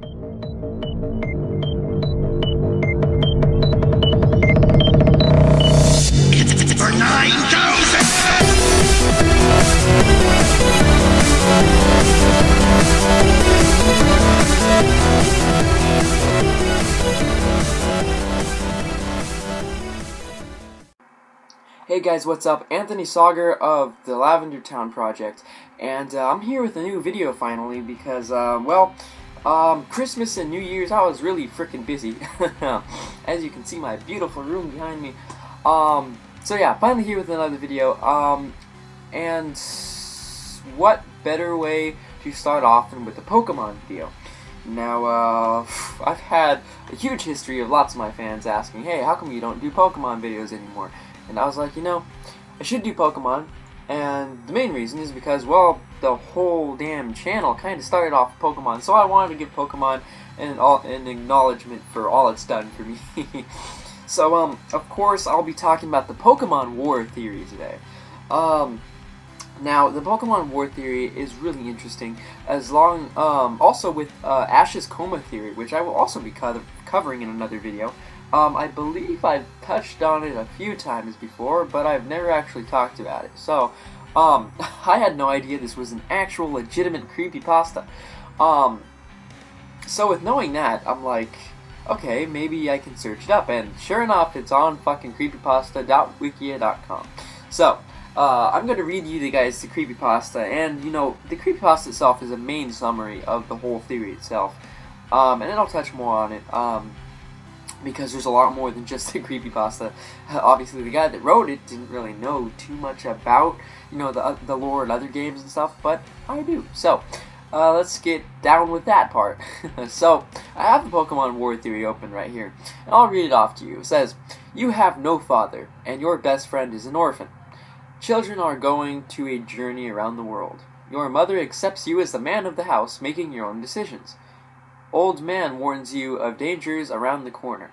For 9,000! Hey guys, what's up? Anthony Sauger of the Lavender Town Project, and I'm here with a new video finally because, Christmas and New Year's, I was really freaking busy. As you can see, my beautiful room behind me. So yeah, finally here with another video, and what better way to start off than with a Pokemon video? Now, I've had a huge history of lots of my fans asking, hey, how come you don't do Pokemon videos anymore? And I was like, you know, I should do Pokemon, and the main reason is because, well, the whole damn channel kind of started off with Pokemon, so I wanted to give Pokemon an acknowledgement for all it's done for me. So, of course, I'll be talking about the Pokemon War theory today. Now, the Pokemon War theory is really interesting, also with Ash's Coma theory, which I will also be covering in another video. I believe I've touched on it a few times before, but I've never actually talked about it. So, I had no idea this was an actual legitimate creepypasta. So with knowing that, I'm like, okay, maybe I can search it up, and sure enough, it's on fucking creepypasta.wikia.com. So, I'm going to read you guys the creepypasta, and, you know, the creepypasta itself is a main summary of the whole theory itself, and then I'll touch more on it, because there's a lot more than just the creepypasta. Obviously, the guy that wrote it didn't really know too much about, you know, the lore and other games and stuff, but I do. So, let's get down with that part. So, I have the Pokemon War theory open right here, and I'll read it off to you. It says, you have no father, and your best friend is an orphan. Children are going to a journey around the world. Your mother accepts you as the man of the house, making your own decisions. Old man warns you of dangers around the corner.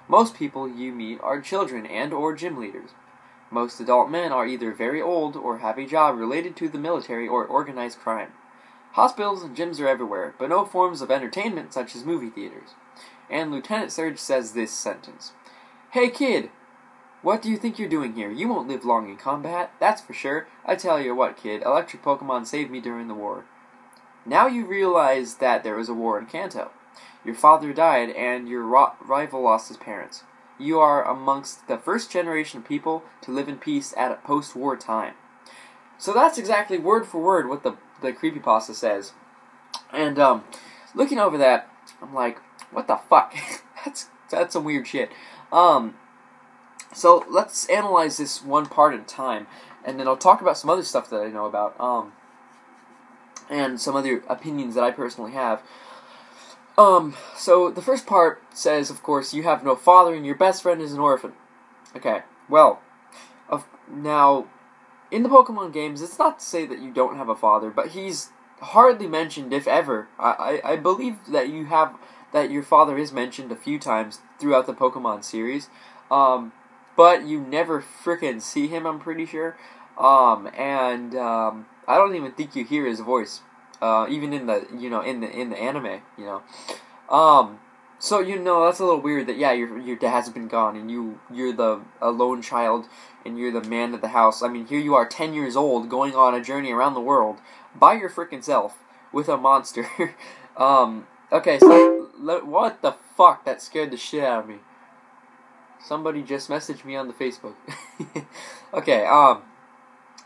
Most people you meet are children and or gym leaders. Most adult men are either very old or have a job related to the military or organized crime. Hospitals and gyms are everywhere, but no forms of entertainment such as movie theaters. And Lieutenant Surge says this sentence. Hey kid, what do you think you're doing here? You won't live long in combat, that's for sure. I tell you what, kid, electric Pokemon saved me during the war. Now you realize that there was a war in Kanto. Your father died, and your rival lost his parents. You are amongst the first generation of people to live in peace at a post-war time. So that's exactly word for word what the creepypasta says. And, looking over that, I'm like, what the fuck? that's some weird shit. So let's analyze this one part at a time, and then I'll talk about some other stuff that I know about, and some other opinions that I personally have. So the first part says, of course, you have no father and your best friend is an orphan. Okay, well, now, in the Pokemon games, it's not to say that you don't have a father, but he's hardly mentioned, if ever. I believe that your father is mentioned a few times throughout the Pokemon series, but you never frickin' see him, I'm pretty sure. I don't even think you hear his voice, even in the, you know, in the anime, you know. So, you know, that's a little weird that, yeah, your dad's been gone, and you're a lone child, and you're the man of the house. I mean, here you are, 10 years old, going on a journey around the world, by your frickin' self, with a monster. Okay, so, what the fuck? That scared the shit out of me. Somebody just messaged me on the Facebook. Okay,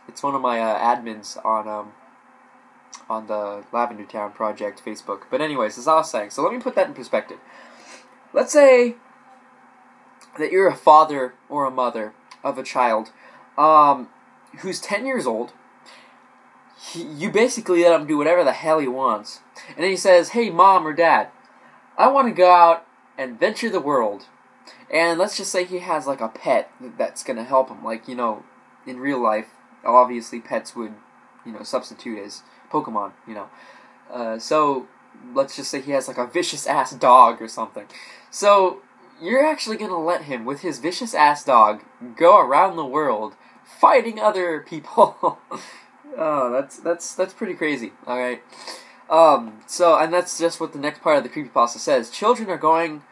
it's one of my admins on the Lavender Town Project Facebook. But anyways, as I was saying, so let me put that in perspective. Let's say that you're a father or a mother of a child who's 10 years old. You basically let him do whatever the hell he wants. And then he says, hey, mom or dad, I want to go out and venture the world. And let's just say he has, like, a pet that's going to help him. Like, you know, in real life, obviously pets would, you know, substitute as Pokemon, you know. So, let's just say he has, like, a vicious-ass dog or something. So, you're actually going to let him, with his vicious-ass dog, go around the world fighting other people. Oh, that's pretty crazy, alright? And that's just what the next part of the creepypasta says. Children are going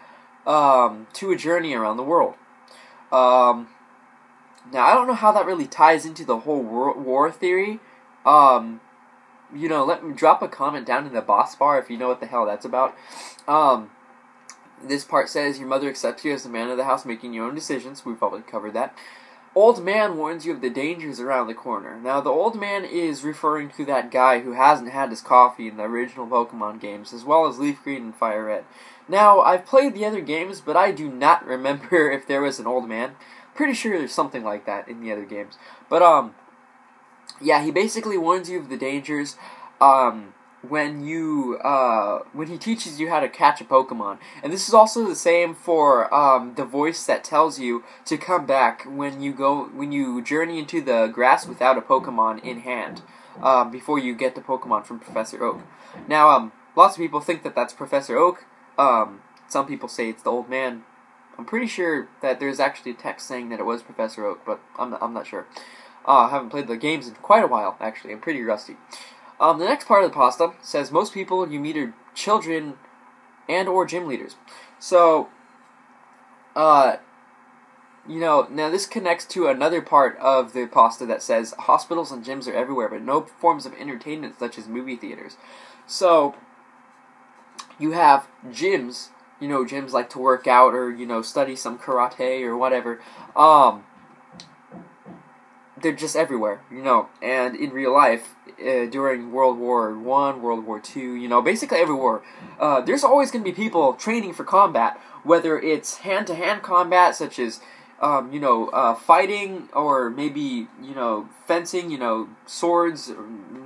to a journey around the world. Now, I don't know how that really ties into the whole war theory. Let me drop a comment down in the boss bar if you know what the hell that's about. This part says, your mother accepts you as the man of the house, making your own decisions. We've probably covered that. Old man warns you of the dangers around the corner. Now, the old man is referring to that guy who hasn't had his coffee in the original Pokemon games, as well as Leaf Green and Fire Red. Now, I've played the other games, but I do not remember if there was an old man. Pretty sure there's something like that in the other games. But, yeah, he basically warns you of the dangers, when he teaches you how to catch a Pokemon. And this is also the same for the voice that tells you to come back when you journey into the grass without a Pokemon in hand, before you get the Pokemon from Professor Oak. Now, lots of people think that that's Professor Oak. Some people say it's the old man. I'm pretty sure that there's actually a text saying that it was Professor Oak, but I'm not sure. I haven't played the games in quite a while, actually. I'm pretty rusty. The next part of the pasta says, most people you meet are children and or gym leaders. So, now this connects to another part of the pasta that says, hospitals and gyms are everywhere, but no forms of entertainment such as movie theaters. So, you have gyms, gyms like to work out or, study some karate or whatever. They're just everywhere, and in real life, during World War I, World War II, basically every war, there's always going to be people training for combat, whether it's hand-to-hand combat, such as, fighting, or maybe, fencing, swords.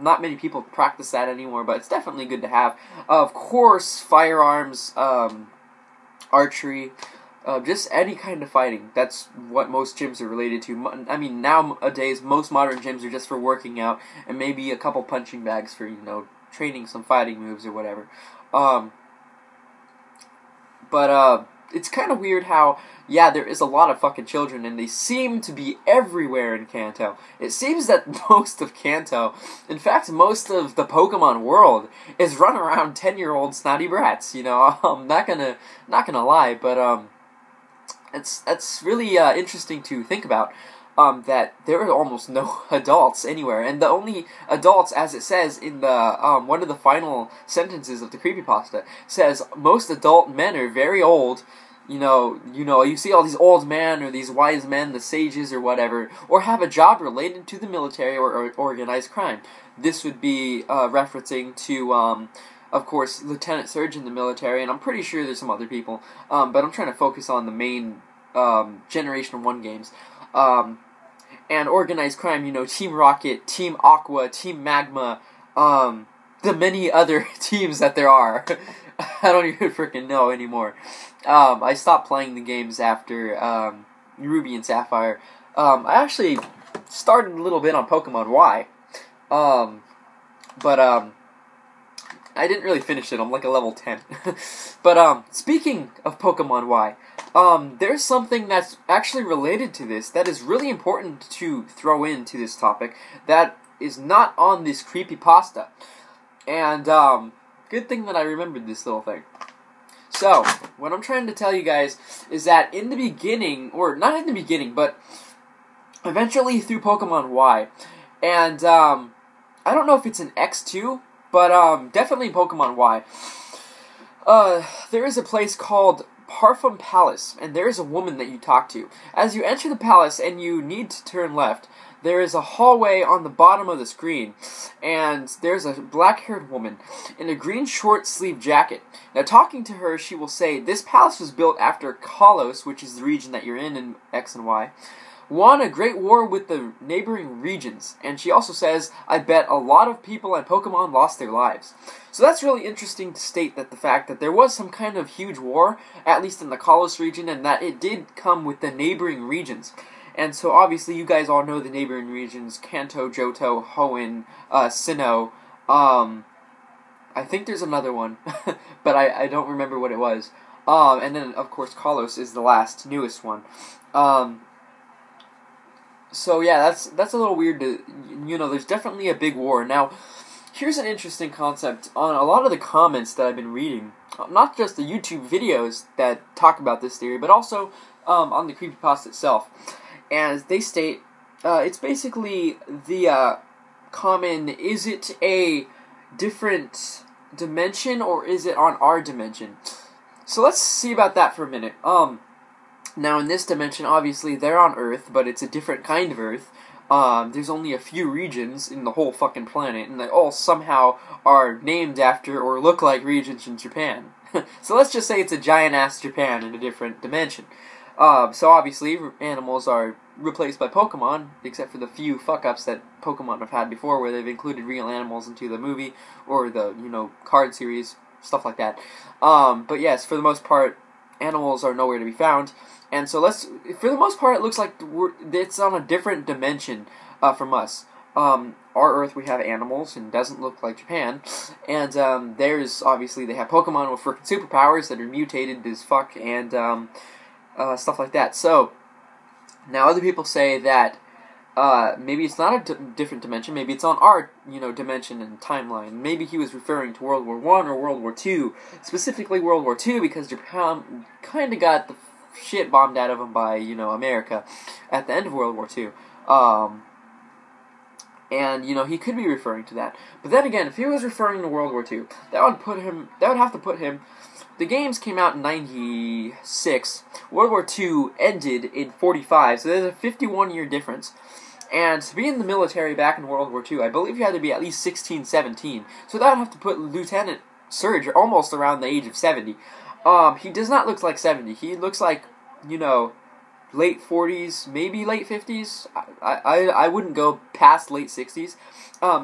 Not many people practice that anymore, but it's definitely good to have. Of course, firearms, archery, just any kind of fighting. That's what most gyms are related to. I mean, nowadays, most modern gyms are just for working out, and maybe a couple punching bags for, training some fighting moves or whatever. But it's kind of weird how, yeah, there is a lot of fucking children, and they seem to be everywhere in Kanto. It seems that most of Kanto, in fact, most of the Pokemon world, is run around 10-year-old snotty brats, I'm not gonna lie, but, It's really interesting to think about, that there are almost no adults anywhere, and the only adults, as it says in the one of the final sentences of the creepypasta, says most adult men are very old. You see all these old men or these wise men, the sages or whatever, or have a job related to the military or organized crime. This would be referencing to, of course, Lieutenant Surge in the military, and I'm pretty sure there's some other people, but I'm trying to focus on the main Generation 1 games. And organized crime, Team Rocket, Team Aqua, Team Magma, the many other teams that there are. I don't even freaking know anymore. I stopped playing the games after Ruby and Sapphire. I actually started a little bit on Pokemon Y, but I didn't really finish it. I'm like a level 10. But speaking of Pokemon Y, there's something that's actually related to this that is really important to throw into this topic that is not on this creepypasta. And good thing that I remembered this little thing. So, what I'm trying to tell you guys is that in the beginning, or not in the beginning, but eventually through Pokemon Y, and I don't know if it's an X2, but definitely Pokemon Y, there is a place called Parfum Palace, and there is a woman that you talk to. As you enter the palace and you need to turn left, there is a hallway on the bottom of the screen, and there's a black-haired woman in a green short-sleeved jacket. Now, talking to her, she will say, this palace was built after Kalos, which is the region that you're in X and Y, won a great war with the neighboring regions. And she also says, I bet a lot of people and Pokemon lost their lives. So that's really interesting to state that the fact that there was some kind of huge war, at least in the Kalos region, and that it did come with the neighboring regions. And so obviously you guys all know the neighboring regions, Kanto, Johto, Hoenn, Sinnoh. I think there's another one, but I don't remember what it was. And then, of course, Kalos is the last, newest one. So yeah, that's a little weird to, there's definitely a big war. Now, here's an interesting concept on a lot of the comments that I've been reading. Not just the YouTube videos that talk about this theory, but also on the creepypasta itself. And they state, it's basically the common, is it a different dimension or is it on our dimension? So let's see about that for a minute. Now in this dimension, obviously, they're on Earth, but it's a different kind of Earth. There's only a few regions in the whole fucking planet, and they all somehow are named after or look like regions in Japan. So let's just say it's a giant-ass Japan in a different dimension. So obviously, animals are replaced by Pokemon, except for the few fuck-ups that Pokemon have had before, where they've included real animals into the movie, or the, card series, stuff like that. But yes, for the most part, animals are nowhere to be found. And so for the most part, it looks like it's on a different dimension from us. Our Earth, we have animals, and doesn't look like Japan. And there's, obviously, they have Pokemon with freaking superpowers that are mutated as fuck, and stuff like that. So, now other people say that maybe it's not a different dimension, maybe it's on our, dimension and timeline. Maybe he was referring to World War I or World War II, specifically World War II, because Japan kind of got the shit bombed out of them by, America at the end of World War II. And, he could be referring to that. But then again, if he was referring to World War II, that would have to put him, the games came out in 96, World War II ended in 45, so there's a 51-year difference. And to be in the military back in World War II, I believe you had to be at least 16, 17. So that would have to put Lieutenant Surge almost around the age of 70. He does not look like 70. He looks like, late 40s, maybe late 50s. I wouldn't go past late 60s.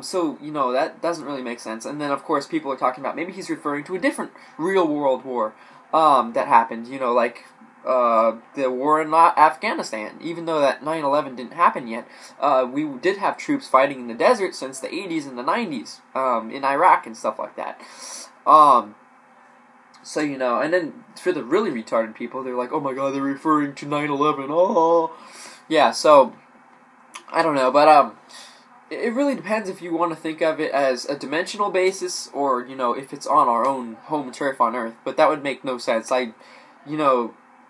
So, that doesn't really make sense. And then, of course, people are talking about maybe he's referring to a different real world war that happened, like the war in Afghanistan. Even though that 9/11 didn't happen yet, we did have troops fighting in the desert since the 80s and the 90s in Iraq and stuff like that. So, and then for the really retarded people, they're like, oh my god, they're referring to 9/11, oh. Yeah, so, I don't know, but, it really depends if you want to think of it as a dimensional basis, or, if it's on our own home turf on Earth, but that would make no sense. I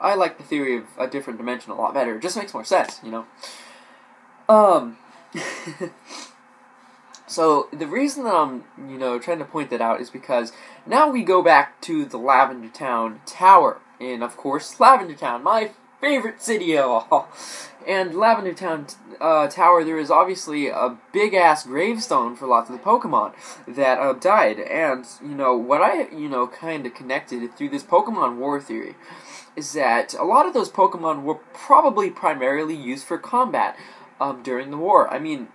like the theory of a different dimension a lot better. It just makes more sense, So, the reason that I'm, trying to point that out is because now we go back to the Lavender Town Tower. And, of course, Lavender Town, my favorite city of all. And Lavender Town Tower, there is obviously a big-ass gravestone for lots of the Pokemon that died. And, what I, kind of connected through this Pokemon War theory is that a lot of those Pokemon were probably primarily used for combat during the war. I mean,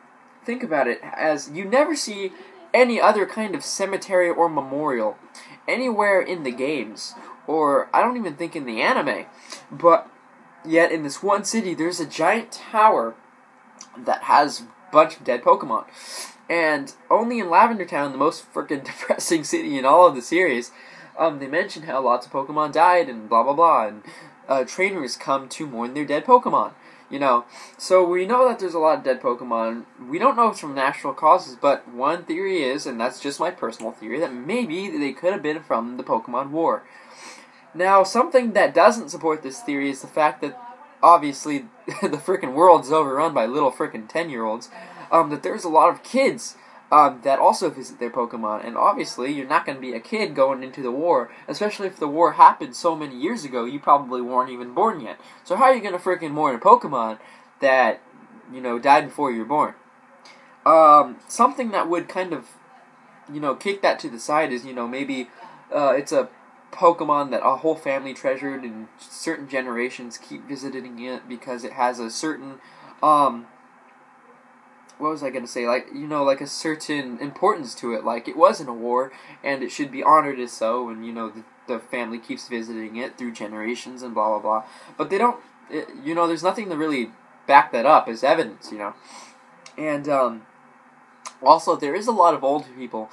think about it, as you never see any other kind of cemetery or memorial anywhere in the games, or I don't even think in the anime, but yet in this one city there's a giant tower that has a bunch of dead Pokemon. And only in Lavender Town, the most freaking depressing city in all of the series, they mention how lots of Pokemon died and blah blah blah, and trainers come to mourn their dead Pokemon. So we know that there's a lot of dead Pokemon. We don't know it's from natural causes, but one theory is, and that's just my personal theory, that maybe they could have been from the Pokemon War. Now, something that doesn't support this theory is the fact that, obviously, the frickin' world's overrun by little frickin' 10-year-olds, that there's a lot of kids that also visit their Pokemon, and obviously you're not going to be a kid going into the war, especially if the war happened so many years ago, you probably weren't even born yet. So how are you going to freaking mourn a Pokemon that, died before you were born? Something that would kind of, kick that to the side is, maybe it's a Pokemon that a whole family treasured and certain generations keep visiting it because it has a certain, what was I going to say, like a certain importance to it, like it was in a war, and it should be honored as so, and, the family keeps visiting it through generations, and blah, blah, blah, but they don't, there's nothing to really back that up as evidence, and, also, there is a lot of older people,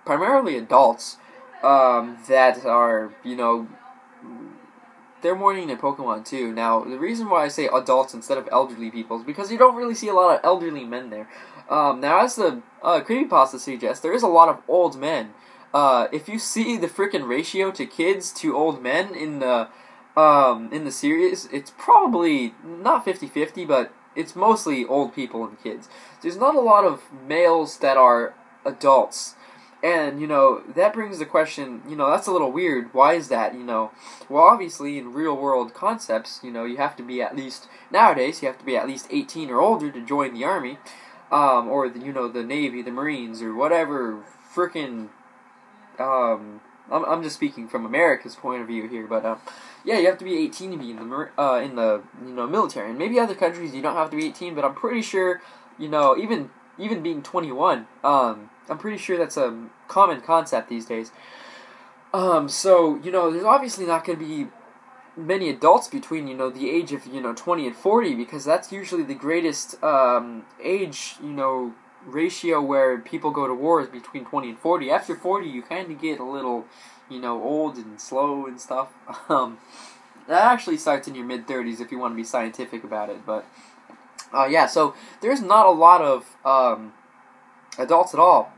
primarily adults, that are, they're mourning their Pokemon too. Now, the reason why I say adults instead of elderly people is because you don't really see a lot of elderly men there. Now, as the creepypasta suggests, there is a lot of old men. If you see the frickin' ratio to kids to old men in the series, it's probably not 50-50, but it's mostly old people and kids. There's not a lot of males that are adults. And, that brings the question, that's a little weird. Why is that, Well, obviously, in real-world concepts, you have to be nowadays, you have to be at least 18 or older to join the Army, or, the Navy, the Marines, or whatever frickin', I'm just speaking from America's point of view here, but, yeah, you have to be 18 to be in the military. And maybe other countries you don't have to be 18, but I'm pretty sure, even being 21, I'm pretty sure that's a common concept these days. So, there's obviously not going to be many adults between, the age of, 20 and 40, because that's usually the greatest age, ratio where people go to war is between 20 and 40. After 40, you kind of get a little, old and slow and stuff. That actually starts in your mid-30s if you want to be scientific about it, but, yeah, so there's not a lot of adults at all.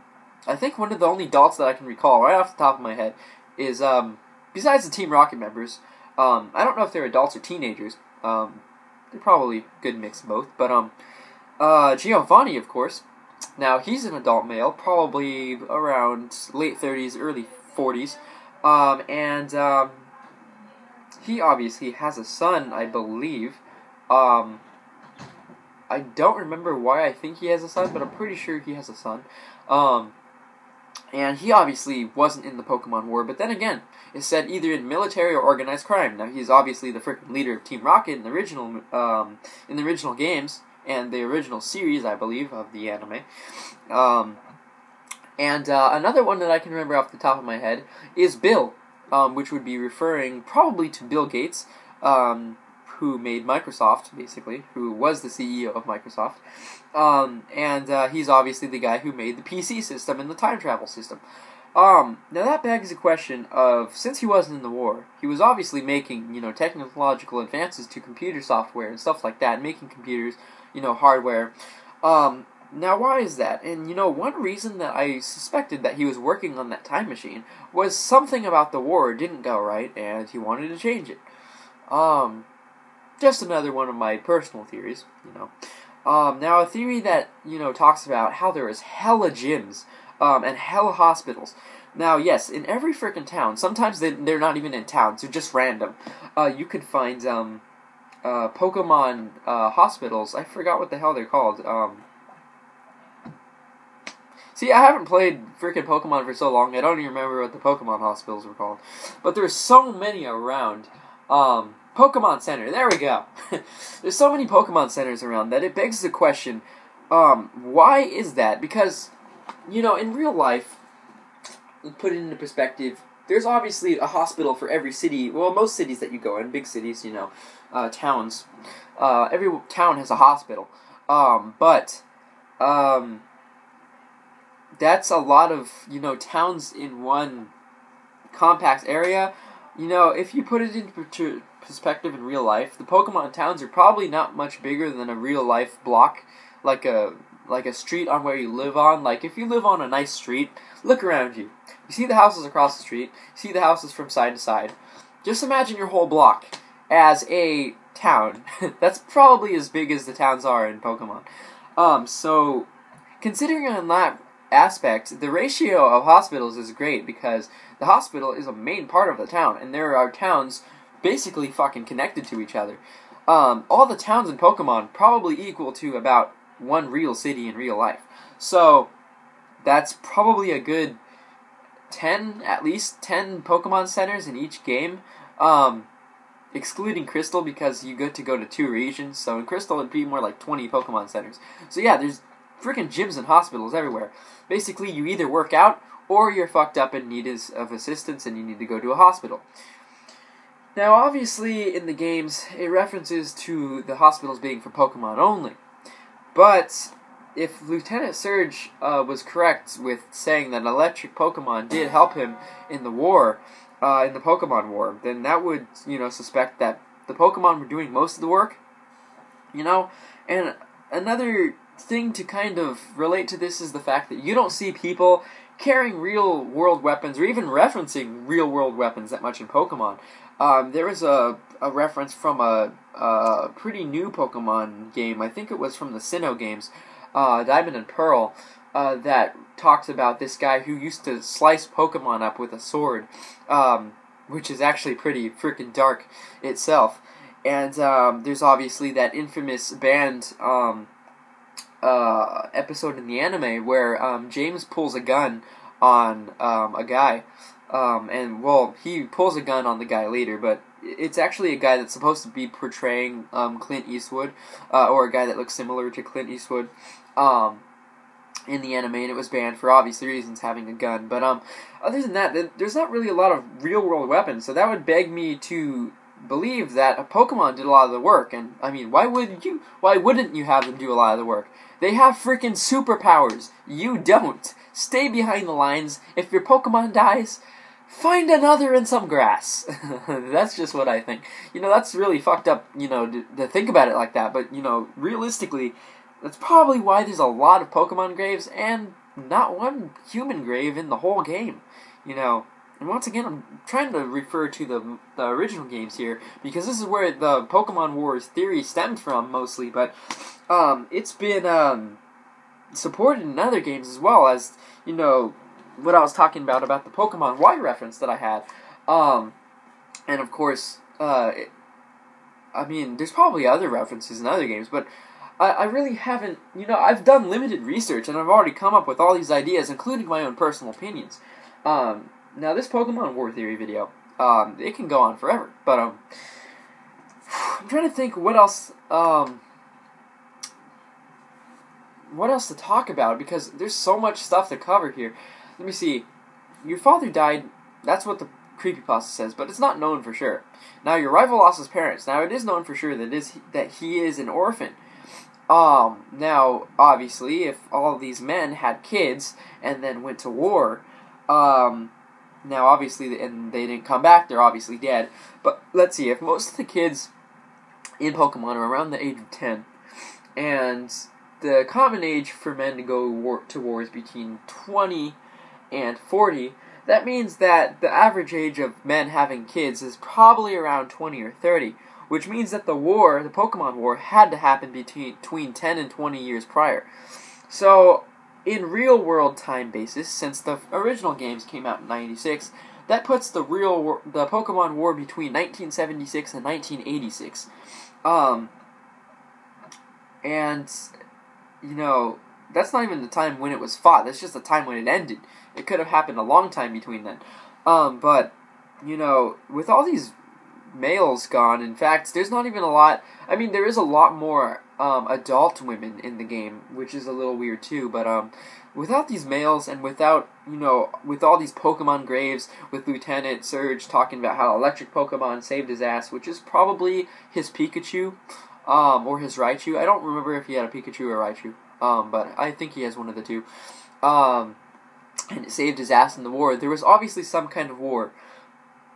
I think one of the only adults that I can recall right off the top of my head is, besides the Team Rocket members, I don't know if they're adults or teenagers. They're probably a good mix of both. But, Giovanni, of course. Now, he's an adult male, probably around late 30s, early 40s. And he obviously has a son, I believe. I don't remember why I think he has a son, but I'm pretty sure he has a son. And he obviously wasn't in the Pokemon War, but then again, it's said either in military or organized crime. Now, he's obviously the freaking leader of Team Rocket in the original games, and the original series, I believe, of the anime. And another one that I can remember off the top of my head is Bill, which would be referring probably to Bill Gates, who made Microsoft, basically, who was the CEO of Microsoft. And he's obviously the guy who made the PC system and the time travel system. Now that begs the question of, since he wasn't in the war, he was obviously making, technological advances to computer software and stuff like that, making computers, hardware. Now why is that? And, one reason that I suspected that he was working on that time machine was something about the war didn't go right, and he wanted to change it. Just another one of my personal theories, Now, a theory that, talks about how there is hella gyms, and hella hospitals. Now, yes, in every frickin' town, sometimes they're not even in towns, they're just random. You could find, Pokemon, hospitals. I forgot what the hell they're called. See, I haven't played frickin' Pokemon for so long, I don't even remember what the Pokemon hospitals were called. But there's so many around. Pokemon Center, there we go. There's so many Pokemon Centers around that it begs the question, why is that? Because, in real life, put it into perspective, there's obviously a hospital for every city, well, most cities that you go in, big cities, towns. Every town has a hospital. But that's a lot of, towns in one compact area. If you put it into perspective in real life, the Pokemon towns are probably not much bigger than a real life block, like a street on where you live on. Like, if you live on a nice street, look around you. You see the houses across the street, you see the houses from side to side. Just imagine your whole block as a town. That's probably as big as the towns are in Pokemon. So, considering on that aspect, the ratio of hospitals is great, because the hospital is a main part of the town, and there are towns basically fucking connected to each other. All the towns in Pokemon probably equal to about one real city in real life. So, that's probably a good 10, at least 10 Pokemon centers in each game. Excluding Crystal, because you get to go to 2 regions, so in Crystal it'd be more like 20 Pokemon centers. So yeah, there's freaking gyms and hospitals everywhere. Basically, you either work out, or you're fucked up and need of assistance and you need to go to a hospital. Now, obviously, in the games, it references to the hospitals being for Pokemon only. But if Lieutenant Surge was correct with saying that electric Pokemon did help him in the war, in the Pokemon War, then that would, suspect that the Pokemon were doing most of the work. And another thing to kind of relate to this is the fact that you don't see people carrying real-world weapons or even referencing real-world weapons that much in Pokemon. There was a reference from a pretty new Pokemon game, I think it was from the Sinnoh games, Diamond and Pearl, that talks about this guy who used to slice Pokemon up with a sword, which is actually pretty freaking dark itself. And there's obviously that infamous banned episode in the anime where James pulls a gun on a guy. And, well, he pulls a gun on the guy later, but it's actually a guy that's supposed to be portraying Clint Eastwood, or a guy that looks similar to Clint Eastwood in the anime, and it was banned for obvious reasons, having a gun. But other than that, there's not really a lot of real-world weapons, so that would beg me to believe that a Pokemon did a lot of the work. And, I mean, why wouldn't you have them do a lot of the work? They have freaking superpowers. You don't. Stay behind the lines. If your Pokemon dies, find another in some grass. That's just what I think. That's really fucked up, to think about it like that. But, realistically, that's probably why there's a lot of Pokemon graves and not one human grave in the whole game. And once again, I'm trying to refer to the original games here, because this is where the Pokemon Wars theory stemmed from, mostly. But it's been supported in other games as well, as, what I was talking about the Pokemon Y reference that I had. And of course, I mean, there's probably other references in other games, but I really haven't, I've done limited research, and I've already come up with all these ideas, including my own personal opinions. Now, this Pokemon War Theory video, it can go on forever, but, I'm trying to think what else to talk about, because there's so much stuff to cover here. Let me see. Your father died, that's what the creepypasta says, but it's not known for sure. Now, your rival lost his parents. Now, it is known for sure that he is an orphan. Now, obviously, if all of these men had kids and then went to war, now, obviously, and they didn't come back, they're obviously dead. But let's see, if most of the kids in Pokemon are around the age of 10, and the common age for men to go to war is between 20 and 40, that means that the average age of men having kids is probably around 20 or 30, which means that the Pokemon War, had to happen between 10 and 20 years prior. So, in real-world time basis, since the original games came out in '96, that puts the Pokemon War between 1976 and 1986. And, that's not even the time when it was fought, that's just the time when it ended. It could have happened a long time between then. But, with all these males gone, in fact, there's not even a lot, I mean, there is a lot more adult women in the game, which is a little weird too, but without these males, and without, with all these Pokemon graves, with Lieutenant Surge talking about how electric Pokemon saved his ass, which is probably his Pikachu, or his Raichu. I don't remember if he had a Pikachu or Raichu, but I think he has one of the two, and it saved his ass in the war. There was obviously some kind of war.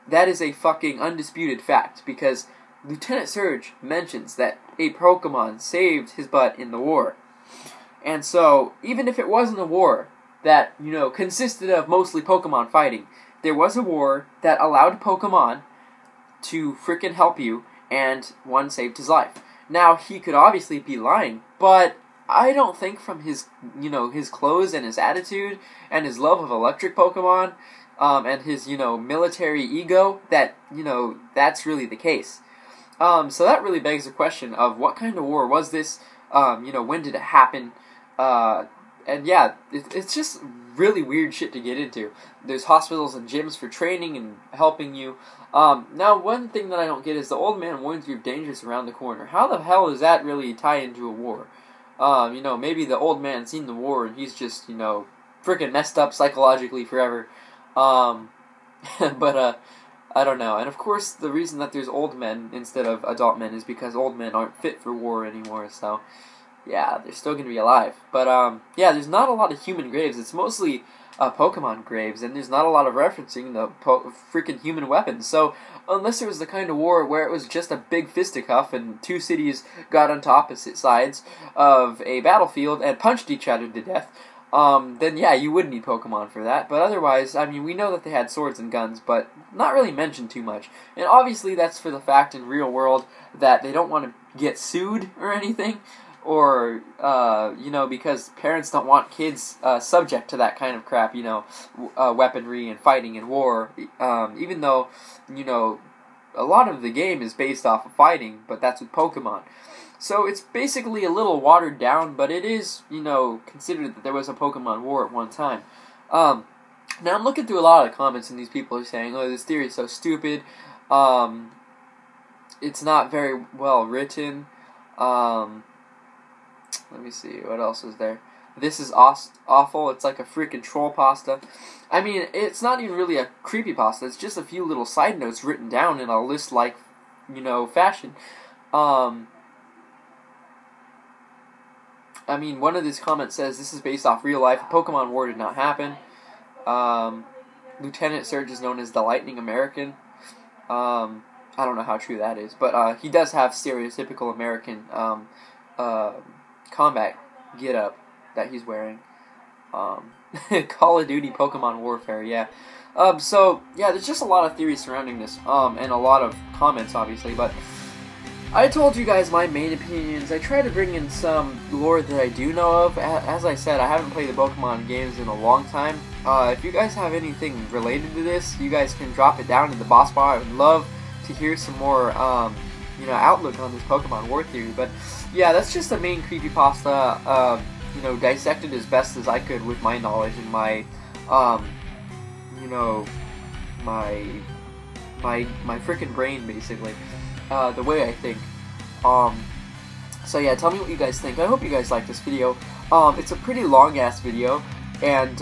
That is a fucking undisputed fact, because Lieutenant Surge mentions that a Pokemon saved his butt in the war. And so, even if it wasn't a war that, consisted of mostly Pokemon fighting, there was a war that allowed Pokemon to frickin' help you, and one saved his life. Now, he could obviously be lying, but I don't think from his, his clothes and his attitude and his love of electric Pokemon, and his, military ego, that, that's really the case. So that really begs the question of what kind of war was this, when did it happen, and yeah, it's just really weird shit to get into. There's hospitals and gyms for training and helping you. Now, one thing that I don't get is the old man warns you of dangers around the corner. How the hell does that really tie into a war? Maybe the old man's seen the war and he's just, freaking messed up psychologically forever. But, I don't know. And of course, the reason that there's old men instead of adult men is because old men aren't fit for war anymore, so, yeah, they're still gonna be alive. But, yeah, there's not a lot of human graves. It's mostly, Pokemon graves, and there's not a lot of referencing the freaking human weapons. So unless it was the kind of war where it was just a big fisticuff and two cities got onto opposite sides of a battlefield and punched each other to death, then yeah, you would need Pokemon for that. But otherwise, I mean, we know that they had swords and guns, but not really mentioned too much. And obviously that's for the fact in real world that they don't want to get sued or anything, or, you know, because parents don't want kids subject to that kind of crap, you know, weaponry and fighting and war, even though, you know, a lot of the game is based off of fighting, but that's with Pokemon. So it's basically a little watered down, but it is, you know, considered that there was a Pokemon war at one time. Now I'm looking through a lot of the comments, and these people are saying, oh, this theory is so stupid, it's not very well written, let me see, what else is there? This is awful, it's like a freaking troll pasta. I mean, it's not even really a creepypasta, it's just a few little side notes written down in a list-like, you know, fashion. I mean, one of these comments says this is based off real life. A Pokemon War did not happen. Lieutenant Surge is known as the Lightning American. I don't know how true that is, but he does have stereotypical American combat get-up that he's wearing. Call of Duty Pokemon Warfare, yeah. So, yeah, there's just a lot of theories surrounding this, and a lot of comments, obviously, but I told you guys my main opinions. I try to bring in some lore that I do know of. As I said, I haven't played the Pokemon games in a long time. If you guys have anything related to this, you guys can drop it down in the boss bar. I would love to hear some more, you know, outlook on this Pokemon War theory. But yeah, that's just the main creepypasta. You know, dissected as best as I could with my knowledge and my, you know, my freaking brain, basically. The way I think. So yeah, tell me what you guys think. I hope you guys like this video. It's a pretty long-ass video, and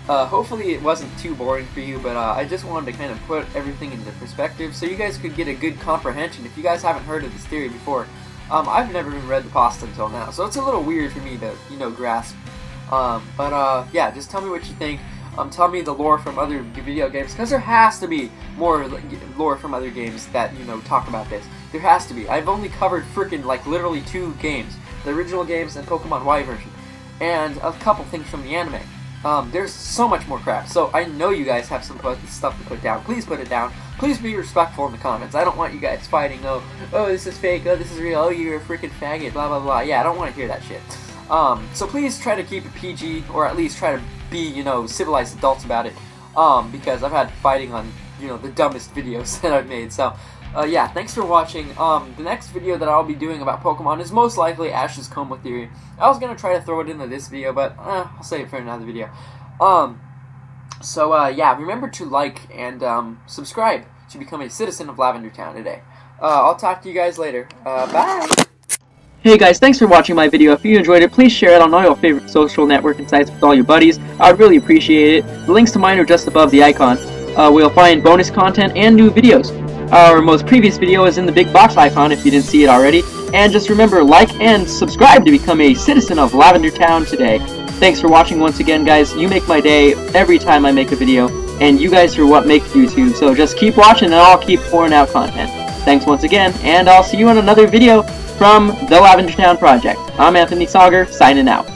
hopefully it wasn't too boring for you, but I just wanted to kind of put everything into perspective so you guys could get a good comprehension. If you guys haven't heard of this theory before, I've never even read the pasta until now, so it's a little weird for me to, you know, grasp. But yeah, just tell me what you think. Tell me the lore from other video games, because there has to be more lore from other games that, you know, talk about this. There has to be. I've only covered freaking, like, literally 2 games. The original games and Pokemon Y version. And a couple things from the anime. There's so much more crap. So I know you guys have some stuff to put down. Please put it down. Please be respectful in the comments. I don't want you guys fighting, oh, this is fake, oh, this is real, oh, you're a freaking faggot, blah, blah, blah. Yeah, I don't want to hear that shit. So please try to keep it PG, or at least try to be, you know, civilized adults about it, because I've had fighting on, you know, the dumbest videos that I've made. So, yeah, thanks for watching. The next video that I'll be doing about Pokemon is most likely Ash's Coma Theory. I was gonna try to throw it into this video, but I'll save it for another video. So, yeah, remember to like and subscribe to become a citizen of Lavender Town today. I'll talk to you guys later. Bye! Hey guys, thanks for watching my video. If you enjoyed it, please share it on all your favorite social networking sites with all your buddies. I would really appreciate it. The links to mine are just above the icon. We'll find bonus content and new videos. Our most previous video is in the big box icon if you didn't see it already. And just remember, like and subscribe to become a citizen of Lavender Town today. Thanks for watching once again, guys. You make my day every time I make a video, and you guys are what make YouTube. So just keep watching and I'll keep pouring out content. Thanks once again, and I'll see you in another video from the Lavender Town Project. I'm Anthony Sauger, signing out.